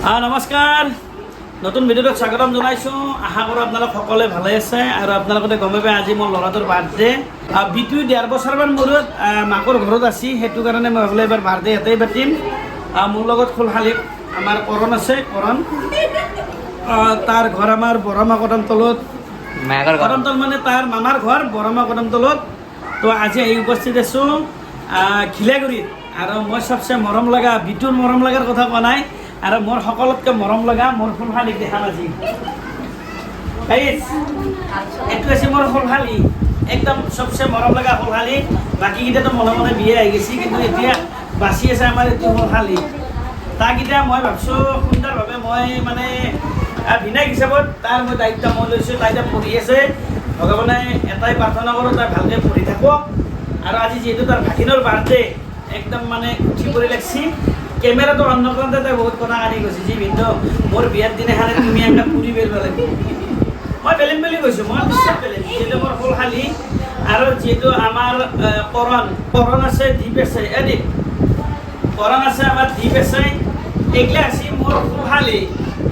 নমস্কাৰ নতুন ভিডিঅ'ত স্বাগতম জনাইছোঁ। আশা কৰোঁ আপোনালোক সকলোৱে ভালে আছে আৰু আপোনালোকে গমে পাই আজি মোৰ ল'ৰাটোৰ বাৰ্থডে। বিটু 1.5 বছৰমান মূৰত মাকৰ ঘৰত আছি, সেইটো কাৰণে মই ভাবিলোঁ এবাৰ বাৰ্থডে ইয়াতেই পাতিম। মোৰ লগত খোলশালীত আমাৰ কৰণ আছে, কৰণ তাৰ ঘৰ আমাৰ বৰমা কদমতলত, কদমতল মানে তাৰ মামাৰ ঘৰ বৰমা কদমতলত। তো আজি আহি উপস্থিত আছোঁ ঘিলাগুৰিত। আৰু মই চবচে মৰম লগা বিটুৰ মৰম লগাৰ কথা কোৱা নাই, আৰু মোৰ সকলোতকৈ মৰম লগা মোৰ ফুলশালীক দেখা আজি। এইটো আছে মোৰ ফুলশালী, একদম চবচে মৰম লগা ফুলশালী। বাকীকেইটাতো মনে মনে বিয়ে আহি গৈছে, কিন্তু এতিয়া বাচি আছে আমাৰ এইটো ফুলশালী। তাকেইটা মই ভাবিছোঁ সুন্দৰভাৱে মই মানে বিনায়ক হিচাপত তাৰ মই দায়িত্ব মই লৈছোঁ। তাই এতিয়া পঢ়ি আছে, ভগৱানে এটাই প্ৰাৰ্থনা কৰোঁ তাই ভালকৈ পঢ়ি থাকক। আৰু আজি যিহেতু তাৰ ভাগিনৰ বাৰ্থডে, একদম মানে উঠি পৰি লাগছি। কেমেৰাটো অন নকৰোঁতে তাই বহুত কথা কাঢ়ি গৈছে, যি ভিন্ন মোৰ বিয়াৰ দিনাখনে তুমি একটা পুৰি পেলাব লাগিব। মই পেলিম বুলি কৈছোঁ, মই নিশ্চয় পেলিম, যিহেতু মোৰ ফুলশালী। আৰু যিহেতু আমাৰ কৰণ আছে, দ্বীপ আছে, দ্বীপ কৰণ আছে, আমাৰ দ্বীপ আছে, এইগিলা আছে মোৰ ফুলশালী।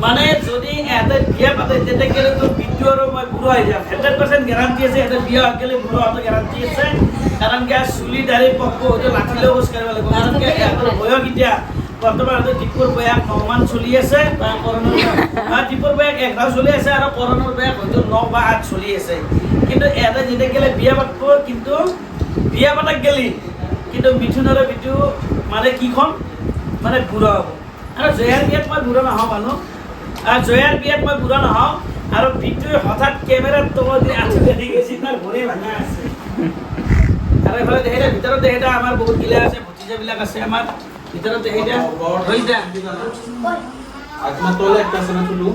মানে যদি ইহঁতে বিয়া পাতে তেতিয়াহ'লেতো বিটু আৰু মই বুঢ়ো হৈ যাম। 100% গেৰাণ্টি আছে, ইহঁতে বিয়া হ'লে বুঢ়ো হোৱাটো গেৰাণ্টি আছে। কাৰণ কি চুলি দাড়ি পকব হয়তো লাঠিলেও খোজ কাঢ়িব লাগিব। কাৰণ কি ইহঁতৰ বয়স এতিয়া বৰ্তমান হয়তো দীপৰ বয়স 9 মান চলি আছে, বা কৰণৰ দীপৰ বয়স 11 চলি আছে, আৰু কৰণৰ বয়স হয়তো 9 বা 8 চলি আছে। কিন্তু ইহঁতে যেতিয়া গেলে বিয়া পাতব, কিন্তু বিয়া পাতাক গেলি কিন্তু মিথুন আৰু বিটু মানে কি ক'ম মানে বুঢ়া হ'ব। আৰু জয়াৰ বিয়াত মই বুঢ়া নহওঁ মানুহ, জয়াৰ বিয়াত মই বুঢ়া নহওঁ। আৰু বিটুৱে হঠাৎ কেমেৰাৰ তলত আঁঠু কাটি গৈছে, তাৰ ভৰি ভাঙা আছে। আৰু এইফালে দেখিলে ভিতৰত দেখিলে আমাৰ বহুত গিলা আছে, ভতিজাবিলাক আছে আমাৰ ভিতৰত দেখিলে হৈছা তোলে একটা আছে না শুধু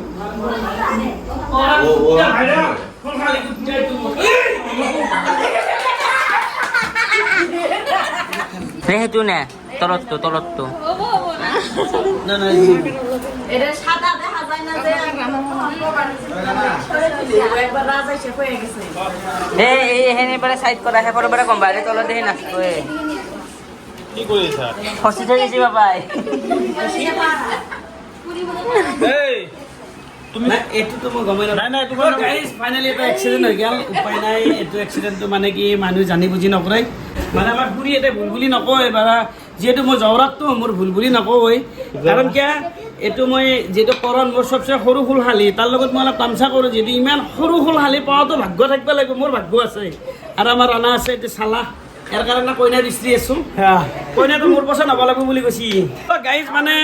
সেইটো নে তলতটো না না এটা সাদা দেখা যায় না যে একবার রাজা এসে হয়ে গেছে। এই হেনে বারে সাইড করা হে পরে বারে কম বাইরে তলত দেই নাচতো কি কৰিছা ফসি থৈ গৈছি বাবাই। এই তুমি এইটোতো মই গমেই নাই, নাই, এইটো নাপাওঁ। গাইজ ফাইনেলি এটা এক্সিডেণ্ট হৈ গ'ল, উপায় নাই। এইটো এক্সিডেণ্টটো মানে কি মানুহে জানি বুজি নকৰে, মানে আমাৰ খুৰী এটা ভুল বুলি নকয়, বা যিহেতু মই জৱৰাতটো মোৰ ভুল বুলি নকয়। কাৰণ কিয় এইটো মই যিহেতু কৰণ মোৰ চবচে সৰু ফুলশালী, তাৰ লগত মই অলপ তামচা কৰোঁ। যিহেতু ইমান সৰু ফুলশালী পোৱাটো ভাগ্য থাকিব লাগিব, মোৰ ভাগ্য আছে। আৰু আমাৰ ৰাণা আছে এইটো চালা, ইয়াৰ কাৰণে কইনাৰ স্ত্ৰী আছোঁ। কইনাটো মোৰ পচন্দ হ'ব লাগিব বুলি কৈছি। গাইজ মানে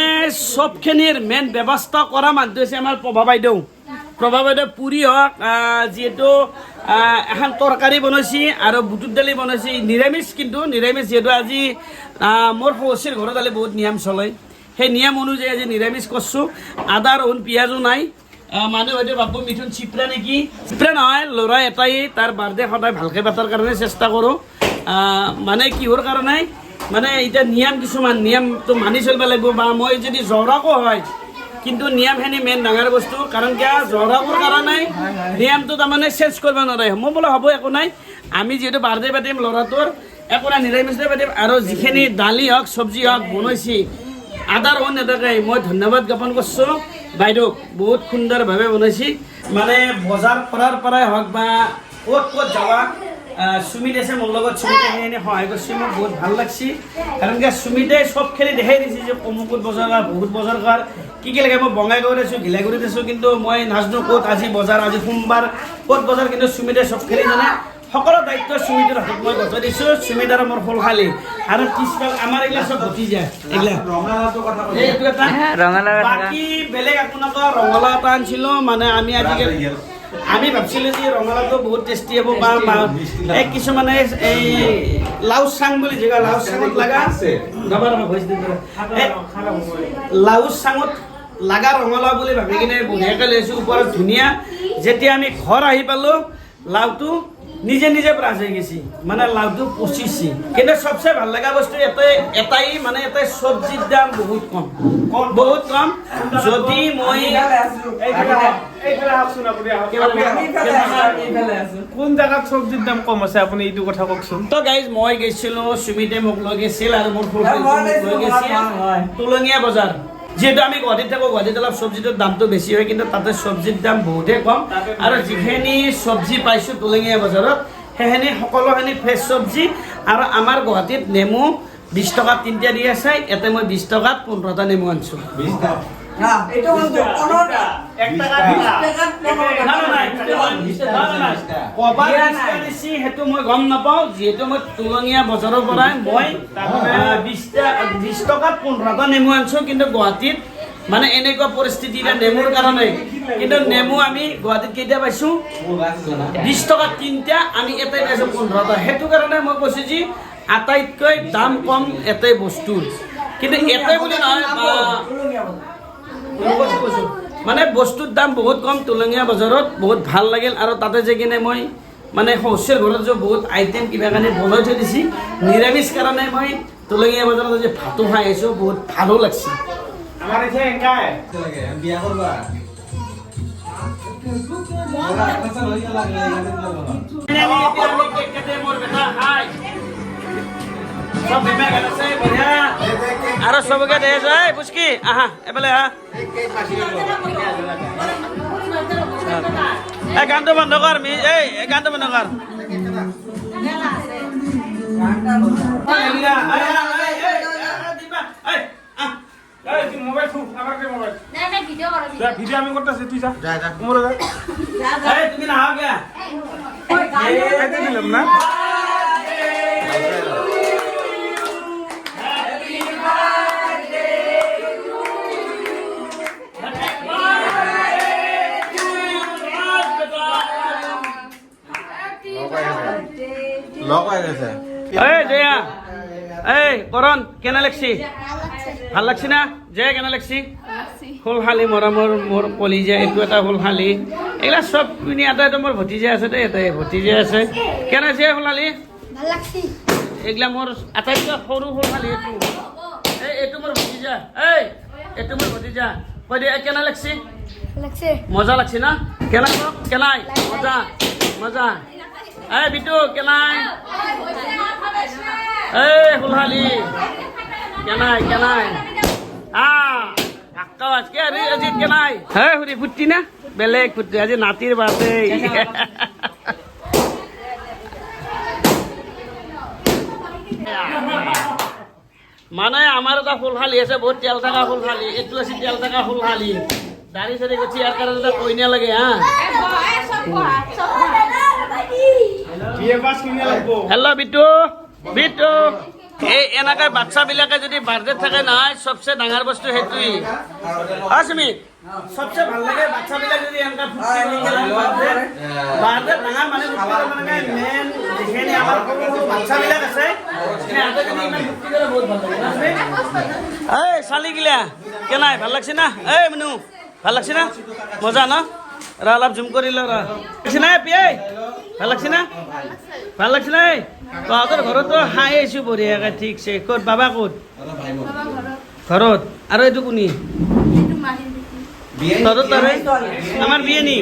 চবখিনিৰ মেইন ব্যৱস্থা কৰা মানুহটো হৈছে আমাৰ প্ৰভা বাইদেউ। প্ৰভা বাইদেউ পুৰি হওক, যিহেতু এখন তৰকাৰী বনাইছি আৰু বুটৰ দালি বনাইছি, নিৰামিষ। কিন্তু নিৰামিষ যিহেতু আজি মোৰ শৌচীৰ ঘৰত আলি বহুত নিয়ম চলে, সেই নিয়ম অনুযায়ী আজি নিৰামিষ কৰিছোঁ। আদা ৰহুন পিঁয়াজো নাই। মানুহ হয়তো ভাবো মিথুন চিপৰা নেকি, চিপৰা নহয়, ল'ৰা এটাই, তাৰ বাৰ্থডে সদায় ভালকৈ পাতাৰ কাৰণে চেষ্টা কৰোঁ। মানে কিহৰ কাৰণে মানে এতিয়া নিয়ম কিছুমান নিয়মটো মানি চলিব লাগিব। বা মই যদি জহৰাকো হয়, কিন্তু নিয়মখিনি মেইন ডাঙৰ বস্তু। কাৰণ কিয় জহৰাকৰ কাৰণে নিয়মটো তাৰমানে চেঞ্জ কৰিব নোৱাৰে। মই বোলে হ'ব একো নাই, আমি যিহেতু বাৰ্থডে পাতিম ল'ৰাটোৰ, একো নাই নিৰামিষে পাতিম। আৰু যিখিনি দালি হওক চব্জি হওক বনাইছি আদা ৰহুন নেদাকে, মই ধন্যবাদ জ্ঞাপন কৰিছোঁ বাইদেউক, বহুত সুন্দৰভাৱে বনাইছি। মানে বজাৰ কৰাৰ পৰাই হওক বা ক'ত ক'ত যাবা, সুমিত আছে মোৰ লগত, সুমিতে সেইখিনি সহায় কৰিছে, মোৰ বহুত ভাল লাগছি। কাৰণ কি সুমিতে চবখিনি দেখাই দিছে যে অমুকত বজাৰ কৰ, বহুত বজাৰ কৰ, কি কি লাগে। মই বঙাইগাঁৱত আছোঁ, ঘিলাগুৰিত আছোঁ, কিন্তু মই নাজানো ক'ত আজি বজাৰ, আজি সোমবাৰ ক'ত বজাৰ, কিন্তু সুমিতে চবখিনি জানে। সকলো দায়িত্ব সুমিতৰ হাতত মই গতাই দিছোঁ। সুমিত আৰু মোৰ ফুলশালী আৰু পিছফাল আমাৰ এইগিলা চব ভতি যায়। এইগিলা এইটো এটা বাকী বেলেগ আপোনালোকৰ ৰঙালাও এটা আনিছিলোঁ। মানে আমি আজিকালি আমি ভাবছিলোঁ যে ৰঙালাওটো বহুত টেষ্টি হ'ব, বা এই কিছুমানে এই লাউ চাং বুলি জেগা, লাউ চাঙত লগা লাউ চাঙত লগা ৰঙালাও বুলি ভাবি কিনে বঢ়িয়াকৈ লৈছোঁ, ওপৰত ধুনীয়া। যেতিয়া আমি ঘৰ আহি পালোঁ, লাউটো নিজে নিজে ব্ৰাছ হৈ গৈছে, মানে লাউটো পচিছে। কিন্তু চবচে ভাল লগা বস্তু এটাই মানে এটাই চব্জিৰ দাম বহুত কম, বহুত কম। যদি মই কোন জায়গাত চব্জিৰ দাম কম আছে আপুনি এইটো কথা কওকচোন। তো গাইজ মই গৈছিলোঁ, সুমিতে মোক লৈ গৈছিল আৰু মোৰ ফুলশালী লৈ গৈছিল তুলঙীয়া বজাৰ। যিহেতু আমি গুৱাহাটীত থাকোঁ, গুৱাহাটীত অলপ চব্জিটোৰ দামটো বেছি হয়, কিন্তু তাতে চব্জিৰ দাম বহুতেই কম। আৰু যিখিনি চব্জি পাইছোঁ তোলঙীয়া বজাৰত সেইখিনি সকলোখিনি ফ্ৰেছ চব্জি। আৰু আমাৰ গুৱাহাটীত নেমু 20 টকাত 3টা দি আছে, ইয়াতে মই 20 টকাত 15টা নেমু আনিছোঁ। সেইটো মই গম নাপাওঁ, যিহেতু মই তোলঙীয়া বজাৰৰ পৰাই মই 20 টকাত 15টা নেমু আনিছোঁ। কিন্তু গুৱাহাটীত মানে এনেকুৱা পৰিস্থিতি নেমুৰ কাৰণে, কিন্তু নেমু আমি গুৱাহাটীত কেইটা পাইছোঁ 20 টকাত 3টা, আমি এটাই পাইছোঁ 15টা। সেইটো কাৰণে মই কৈছোঁ যে আটাইতকৈ দাম কম এটাই বস্তুৰ, কিন্তু এটাই বুলি নহয়, মানে বস্তুৰ দাম বহুত কম তোলঙীয়া বজাৰত, বহুত ভাল লাগিল। আৰু তাতে যে কিনে মই মানে শস্যৰ ঘৰত যে বহুত আইটেম কিবা কানি বনাই থৈ দিছে নিৰামিষ কাৰণে, মই তোলঙীয়া বজাৰত যে ভাতো খাই আহিছোঁ, বহুত ভালো লাগছে। আমাৰ এতিয়া এনেকাই বিয়া কৰবা আৰু চবকে দে যায় পুচকি, আহা এফালে আহা। এই গানটো বন্ধ কৰ, এই গানটো বন্ধ কৰ। মোবাইল ভিডিও আমি করতেছি, তুই যা মোর যা তুমি নাহা গিয়া খাইতে দিলাম না। লগ হৈ গৈছে। এই জয়া, এই কৰণ কেনে লাগছি? ভাল লাগছি না? জয়া কেনে লাগছি? ফুলশালী মৰমৰ মোৰ কলিজা, এইটো এটা ফুলশালী, এইগিলা চব পিনি এটা মোৰ ভতিজা আছে দেই, এটাই ভতিজা আছে। কেনে আছে ফুলশালী? এইগিলা মোৰ আটাইতকৈ সৰু ফুলশালী এইটো। এইটো মোৰ ভতিজা, এইটো মোৰ ভতিজা। কৈ দিয়া কেনে লাগছি? মজা লাগছি না? কেনাই কেনাই মজা মজা। এই বিটু কেনাই, এই ফুলশালী কেনাই কেনাই আজকে আজি কেনাই। হে সুধি ফুটি না বেলেগ ফুটি, আজি নাতিৰ বাৰ্থডে। মানে আমাৰ এটা ফুলশালী আছে, বহুত তেল থকা ফুলশালী, এইটো আছে তেল থকা ফুলশালী। দাড়ি চাড়ি গুঠি ইয়াৰ কাৰণে এটা কইনা লাগে হা। হেল্ল' বিটু, বিটু এই এনেকৈ বাচ্চাবিলাকে যদি বাৰ্থডে থাকে নহয়, চবচে ডাঙৰ বস্তু সেইটোৱেই। সুমিত চবচে ভাল লাগে বাচ্চাবিলাক যদি এনেকৈ বাৰ্থডে ডাঙৰ মানে মেইন যিখিনি আমাৰ বাচ্চাবিলাক আছে বহুত ভাল লাগে। এই চালিগিলা কেনাই ভাল লাগছে না? এই মনু ভাল লাগছে না? মজা ন? ৰ অলপ জুম কৰি ল, লাগছে না পিয়াই? ভাল লাগছে না? ভাল লাগছে না? তহঁতৰ ঘৰতো খাই আহিছোঁ বঢ়িয়াকৈ, ঠিকছে। ক'ত বাবা ক'ত? ঘৰত। আৰু এইটো কোনি? তহঁতৰ তাৰে আমাৰ বিয়ে নি?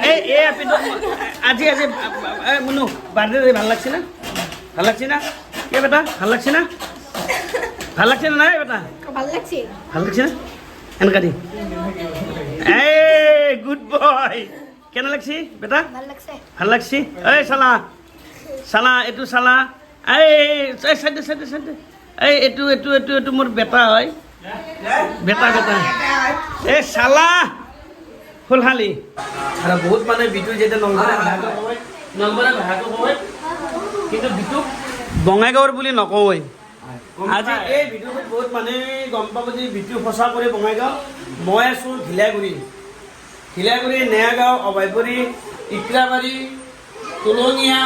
এই আজি আজি মুনু বাৰ্থডে ভাল লাগছে না? ভাল লাগছে না? কি বেটা ভাল লাগছে না? ভাল লাগছে না নাই বেটা? ভাল লাগছে না? এনেকা দি এই গুড বয়। কেনে লাগছি বেটা? ভাল লাগছি। এই চালা চালা, এইটো চালা, এই চাইডে চাইডে চাইডে, এই এইটো এইটো এইটো এইটো মোৰ বেটা হয়, বেটা বেটা। এই চালা ফুলশালী। আৰু বহুত মানে বিটু যেতিয়া নলবাৰী ভাষাটো কয়, কিন্তু বিটুক বঙাইগাঁৱৰ বুলি নকয়। আজি এই ভিডিঅ'টোত বহুত মানুহে গম পাব যে বিটু সঁচা কৰি বঙাইগাঁও। মই আছোঁ ঘিলাগুৰি, নেয়াগাঁও, অভয়পুৰী, ইকৰাবাৰী, তোলঙীয়া,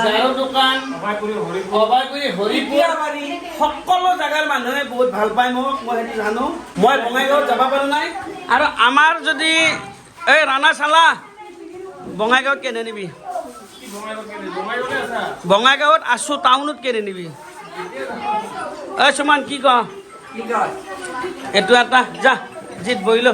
গাৰো দোকান, অভয়পুৰী, হৰিপুৰ, সকলো জেগাৰ মানুহে বহুত ভাল পায় মোক, মই সেইটো জানো। মই বঙাইগাঁৱত যাব পৰা নাই। আৰু আমাৰ যদি এই ৰাণা চালা বঙাইগাঁৱত কেনে নিবি? বঙাইগাঁৱত আছোঁ, টাউনত কেনে নিবি? এই সুমান কি ক? এইটো এটা যা জিত বহিলো।